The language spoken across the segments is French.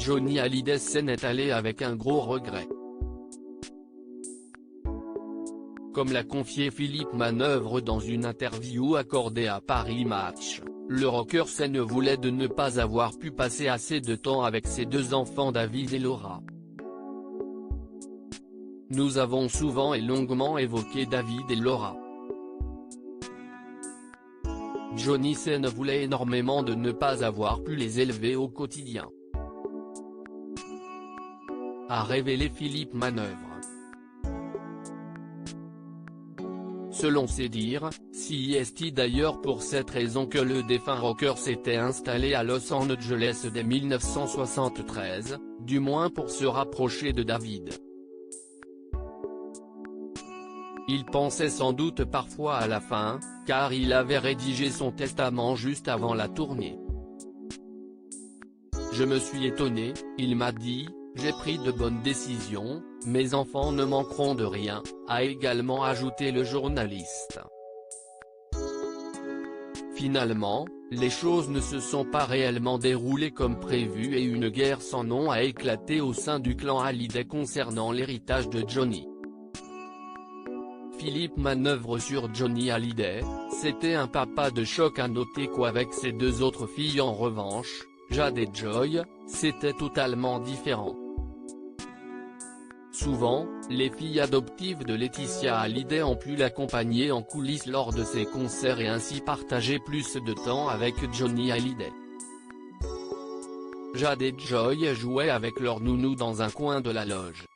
Johnny Hallyday s'en est allé avec un gros regret. Comme l'a confié Philippe Manœuvre dans une interview accordée à Paris Match, le rocker scène voulait de ne pas avoir pu passer assez de temps avec ses deux enfants David et Laura. Nous avons souvent et longuement évoqué David et Laura. Johnny Sen voulait énormément de ne pas avoir pu les élever au quotidien, a révélé Philippe Manœuvre. Selon ses dires, c'est d'ailleurs pour cette raison que le défunt rocker s'était installé à Los Angeles dès 1973, du moins pour se rapprocher de David. Il pensait sans doute parfois à la fin, car il avait rédigé son testament juste avant la tournée. Je me suis étonné, il m'a dit, j'ai pris de bonnes décisions, mes enfants ne manqueront de rien, a également ajouté le journaliste. Finalement, les choses ne se sont pas réellement déroulées comme prévu et une guerre sans nom a éclaté au sein du clan Hallyday concernant l'héritage de Johnny. Philippe Manœuvre sur Johnny Hallyday, c'était un papa de choc à noter qu'avec ses deux autres filles en revanche, Jade et Joy, c'était totalement différent. Souvent, les filles adoptives de Laetitia Hallyday ont pu l'accompagner en coulisses lors de ses concerts et ainsi partager plus de temps avec Johnny Hallyday. Jade et Joy jouaient avec leur nounou dans un coin de la loge.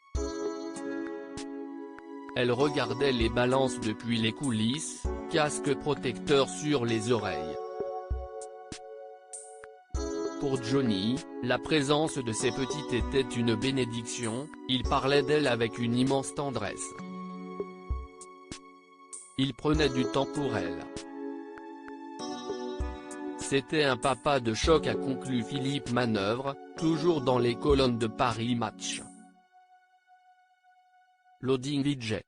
Elle regardait les balances depuis les coulisses, casque protecteur sur les oreilles. Pour Johnny, la présence de ses petites était une bénédiction, il parlait d'elle avec une immense tendresse. Il prenait du temps pour elle. C'était un papa de choc, a conclu Philippe Manœuvre, toujours dans les colonnes de Paris Match. Loading VJ.